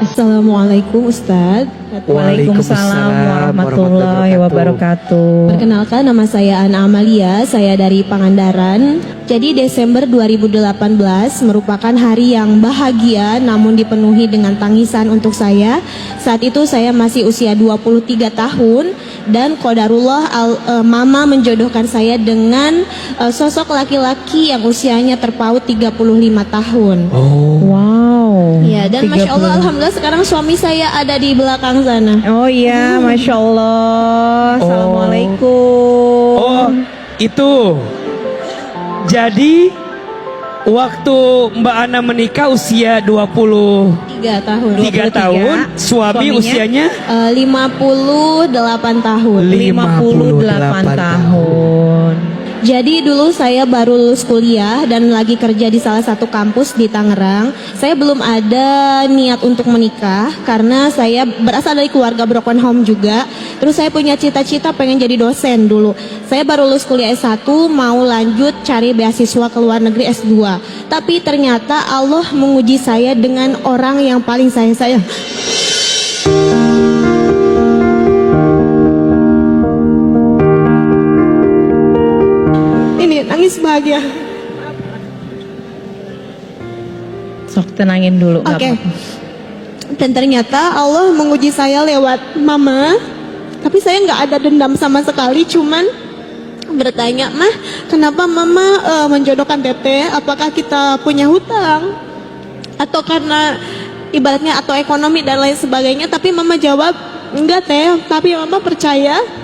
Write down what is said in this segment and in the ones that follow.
Assalamualaikum Ustadz. Waalaikumsalam warahmatullahi wabarakatuh. Perkenalkan, nama saya Ana Amalia, saya dari Pangandaran. Jadi Desember 2018 merupakan hari yang bahagia namun dipenuhi dengan tangisan untuk saya. Saat itu saya masih usia 23 tahun dan qadarullah mama menjodohkan saya dengan sosok laki-laki yang usianya terpaut 35 tahun. Oh. Wow. Ya, dan Masya Allah, Alhamdulillah sekarang suami saya ada di belakang sana. Oh iya, Masya Allah. Assalamualaikum. Oh, itu. Jadi waktu Mbak Ana menikah usia 23 tahun. 3 tahun, suami Suaminya? usianya 58 tahun. 58 tahun. Jadi dulu saya baru lulus kuliah dan lagi kerja di salah satu kampus di Tangerang. Saya belum ada niat untuk menikah karena saya berasal dari keluarga broken home juga. Terus saya punya cita-cita pengen jadi dosen dulu. Saya baru lulus kuliah S1, mau lanjut cari beasiswa ke luar negeri S2. Tapi ternyata Allah menguji saya dengan orang yang paling saya sayang. Nangis bahagia. Sok tenangin dulu. Oke. Dan ternyata Allah menguji saya lewat mama. Tapi saya nggak ada dendam sama sekali. Cuman bertanya, mah, kenapa mama menjodohkan teteh? Apakah kita punya hutang? Atau karena ibaratnya atau ekonomi dan lain sebagainya? Tapi mama jawab, enggak teh. Tapi mama percaya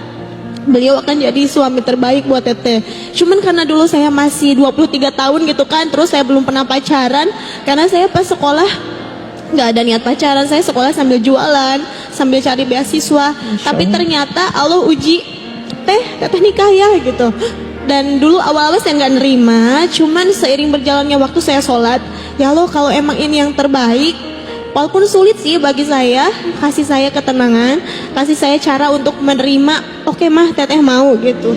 beliau akan jadi suami terbaik buat teteh. Cuman karena dulu saya masih 23 tahun gitu kan, terus saya belum pernah pacaran. Karena saya pas sekolah nggak ada niat pacaran, saya sekolah sambil jualan, sambil cari beasiswa. Tapi ternyata Allah uji, teteh nikah ya gitu. Dan dulu awal-awal saya nggak nerima, cuman seiring berjalannya waktu saya sholat, ya Allah kalau emang ini yang terbaik, walaupun sulit sih bagi saya, kasih saya ketenangan, kasih saya cara untuk menerima. Oke mah, teteh mau gitu.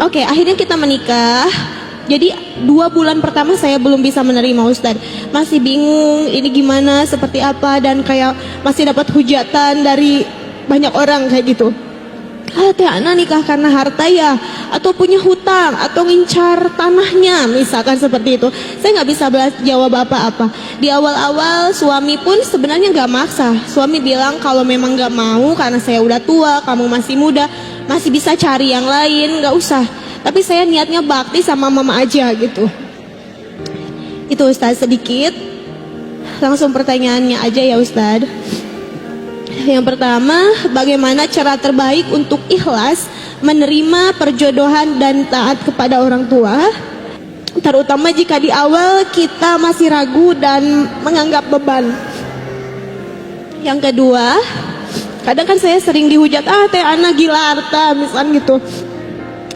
Oke, akhirnya kita menikah. Jadi 2 bulan pertama saya belum bisa menerima Ustadz. Masih bingung ini gimana, seperti apa, dan kayak masih dapat hujatan dari banyak orang kayak gitu. Teh Ana nikah karena harta ya, atau punya hutang, atau ngincar tanahnya, misalkan seperti itu. Saya nggak bisa jawab apa-apa. Di awal-awal suami pun sebenarnya nggak maksa. Suami bilang kalau memang nggak mau karena saya udah tua, kamu masih muda, masih bisa cari yang lain, nggak usah. Tapi saya niatnya bakti sama mama aja gitu. Itu Ustadz sedikit. Langsung pertanyaannya aja ya Ustadz. Yang pertama, bagaimana cara terbaik untuk ikhlas menerima perjodohan dan taat kepada orang tua, terutama jika di awal kita masih ragu dan menganggap beban. Yang kedua, kadang kan saya sering dihujat, teh Ana gila harta misalnya gitu.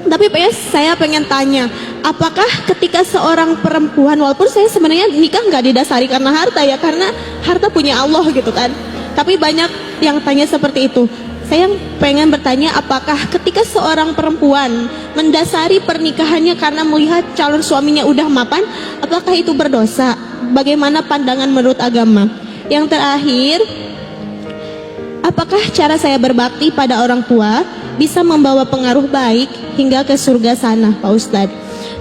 Tapi saya pengen tanya, apakah ketika seorang perempuan, walaupun saya sebenarnya nikah nggak didasari karena harta ya, karena harta punya Allah gitu kan. Tapi banyak yang tanya seperti itu. Saya pengen bertanya, apakah ketika seorang perempuan mendasari pernikahannya karena melihat calon suaminya udah mapan, apakah itu berdosa? Bagaimana pandangan menurut agama? Yang terakhir, apakah cara saya berbakti pada orang tua bisa membawa pengaruh baik hingga ke surga sana, Pak Ustadz?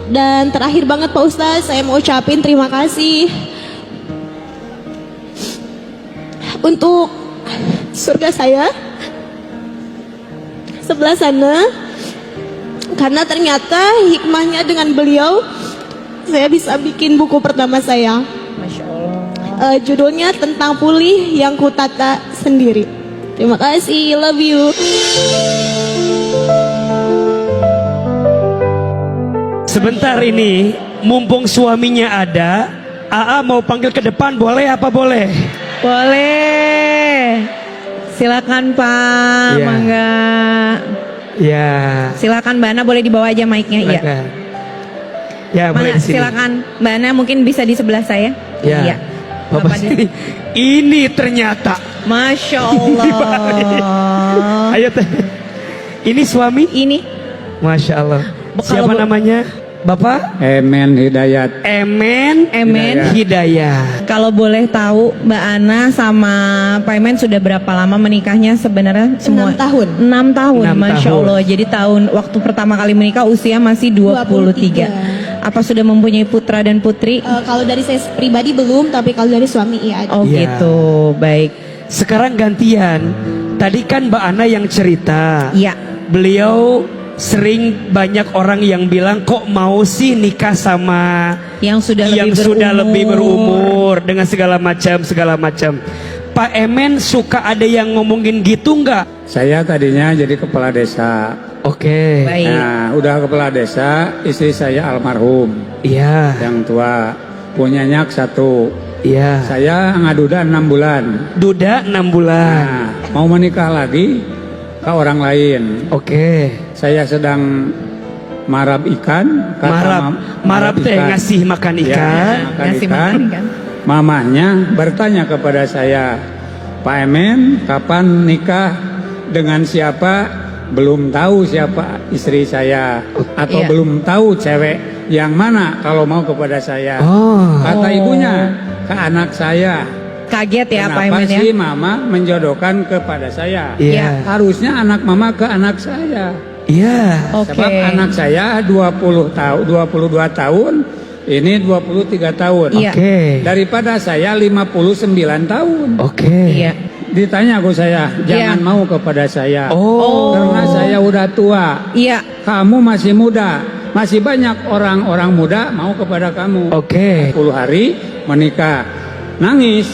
Dan terakhir banget Pak Ustadz, saya mau ucapin terima kasih untuk surga saya sebelah sana, karena ternyata hikmahnya dengan beliau saya bisa bikin buku pertama saya. Masya Allah. Judulnya tentang pulih yang kutata sendiri. Terima kasih, love you. sebentar ini mumpung suaminya ada, AA mau panggil ke depan boleh apa boleh? Boleh. Silakan Pak, Ya. mangga. Ya. Silakan Mbak Ana, boleh dibawa aja mic-nya. Iya. Silakan. Ya, boleh Mangga, di sini. silakan Mbak Ana, mungkin bisa di sebelah saya. Ya. Iya. Bapak Bapak sini. Ini ternyata. Masya Allah. Ayo teh. Ini suami? Ini Masya Allah. Kalau Siapa namanya? Bapak Emen Hidayat. Emen Emen. Hidayah. Kalau boleh tahu Mbak Ana sama Pak Emen sudah berapa lama menikahnya sebenarnya? 6 tahun. 6 tahun, 6 Masya tahun. Allah. Jadi waktu pertama kali menikah usia masih 23. Apa sudah mempunyai putra dan putri? Kalau dari saya pribadi belum, tapi kalau dari suami iya ada. Oh Iya. gitu, baik. Sekarang gantian. Tadi kan Mbak Ana yang cerita. Iya. Beliau sering banyak orang yang bilang kok mau sih nikah sama Yang sudah lebih berumur dengan segala macam. Pak Emen suka ada yang ngomongin gitu nggak? Saya tadinya jadi kepala desa. Oke. Baik. Nah, udah kepala desa, istri saya almarhum, Iya. yang tua, punya anak 1. Iya. Saya ngaduda 6 bulan. Duda 6 bulan. Nah, mau menikah lagi ke orang lain. Oke. Saya sedang marab ikan. Marab teh ikan. ngasih makan Ya, ikan. makan Ngasih ikan. makan ikan. Mamahnya bertanya kepada saya, Pak Emen, kapan nikah dengan siapa? Belum tahu siapa istri saya, atau Iya. belum tahu cewek yang mana kalau mau kepada saya. Oh. Kata ibunya ke anak saya, Kaget ya Pak kenapa Emen ya? sih mama menjodohkan kepada saya? Iya. Harusnya anak mama ke anak saya. Iya. Oke. Sebab anak saya 22 tahun, ini 23 tahun. Iya. Oke. Daripada saya 59 tahun. Oke. Iya. Ditanya aku saya, jangan Iya. mau kepada saya. Oh. Karena saya udah tua. Iya. Kamu masih muda. Masih banyak orang-orang muda mau kepada kamu. Oke. 10 hari menikah. Nangis.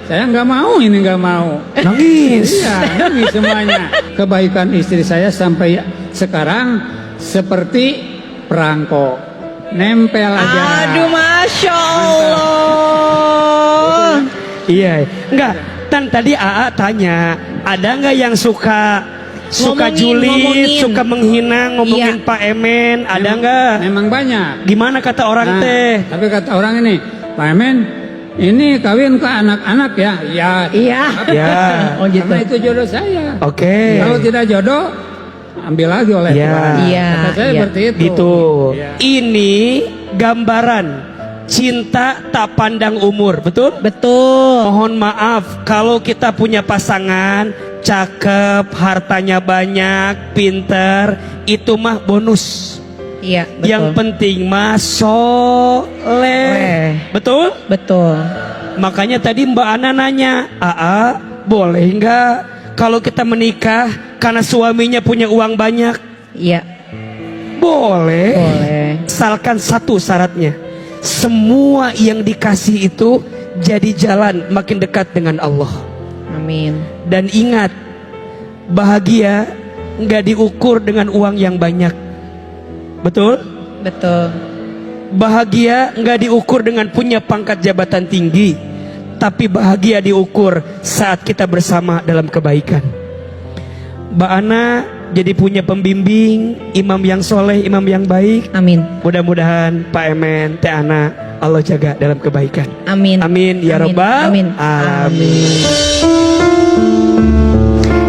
Saya nggak mau, ini nggak mau. Nangis. Iya, nangis semuanya. Kebaikan istri saya sampai sekarang seperti perangko. Nempel aja. Aduh, Masya Allah. Iya. Enggak. Tadi AA tanya, ada nggak yang suka julid, Ngomongin. suka menghina, ngomongin Iya. Pak Emen, ada nggak? Memang banyak. Gimana kata orang Nah, teh? tapi kata orang ini, Pak Emen, ini kawin ke anak-anak ya? Ya. Iya. Ya. Oh gitu. Karena itu jodoh saya. Oke. Kalau tidak jodoh, ambil lagi oleh Ya. Tuhan. Iya, Kata saya iya. seperti itu. Gitu. Iya. Ini gambaran cinta tak pandang umur, betul? Betul. Mohon maaf kalau kita punya pasangan cakep, hartanya banyak, pinter, itu mah bonus. Iya, betul. Yang penting mah soleh. Betul? Betul. Makanya tadi Mbak Ana nanya, "Aa, boleh nggak kalau kita menikah karena suaminya punya uang banyak?" Iya, Boleh. boleh. Asalkan satu syaratnya, semua yang dikasih itu jadi jalan makin dekat dengan Allah. Amin. Dan ingat, bahagia nggak diukur dengan uang yang banyak. Betul? Betul. Bahagia nggak diukur dengan punya pangkat jabatan tinggi, tapi bahagia diukur saat kita bersama dalam kebaikan. Mbak Ana jadi punya pembimbing, imam yang soleh, imam yang baik. Amin. Mudah-mudahan Pak Emen, Teh Ana, Allah jaga dalam kebaikan. Amin. Amin ya Amin. Rabbal Amin. alamin.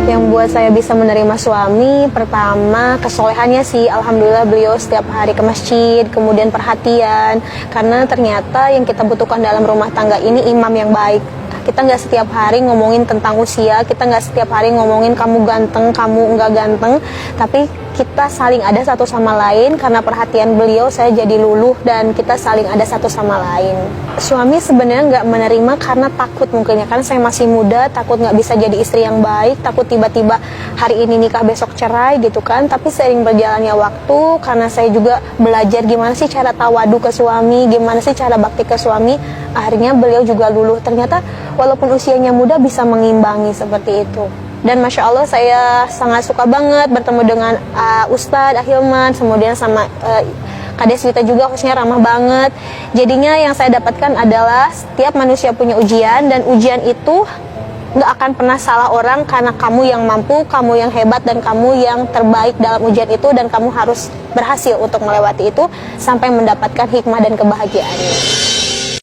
Yang buat saya bisa menerima suami, pertama kesolehannya sih, alhamdulillah beliau setiap hari ke masjid, kemudian perhatian, karena ternyata yang kita butuhkan dalam rumah tangga ini imam yang baik. Kita nggak setiap hari ngomongin tentang usia, kita nggak setiap hari ngomongin kamu ganteng, kamu nggak ganteng, tapi kita saling ada satu sama lain. Karena perhatian beliau saya jadi luluh dan kita saling ada satu sama lain. Suami sebenarnya nggak menerima karena takut mungkin ya, karena saya masih muda, takut nggak bisa jadi istri yang baik, takut tiba-tiba hari ini nikah besok cerai gitu kan. Tapi seiring berjalannya waktu, karena saya juga belajar gimana sih cara tawadu ke suami, gimana sih cara bakti ke suami, akhirnya beliau juga luluh. Ternyata walaupun usianya muda bisa mengimbangi seperti itu. Dan Masya Allah saya sangat suka banget bertemu dengan Ustadz Ahilman, kemudian sama Kades Wita juga, khususnya ramah banget. Jadinya yang saya dapatkan adalah setiap manusia punya ujian, dan ujian itu nggak akan pernah salah orang, karena kamu yang mampu, kamu yang hebat, dan kamu yang terbaik dalam ujian itu, dan kamu harus berhasil untuk melewati itu sampai mendapatkan hikmah dan kebahagiaannya.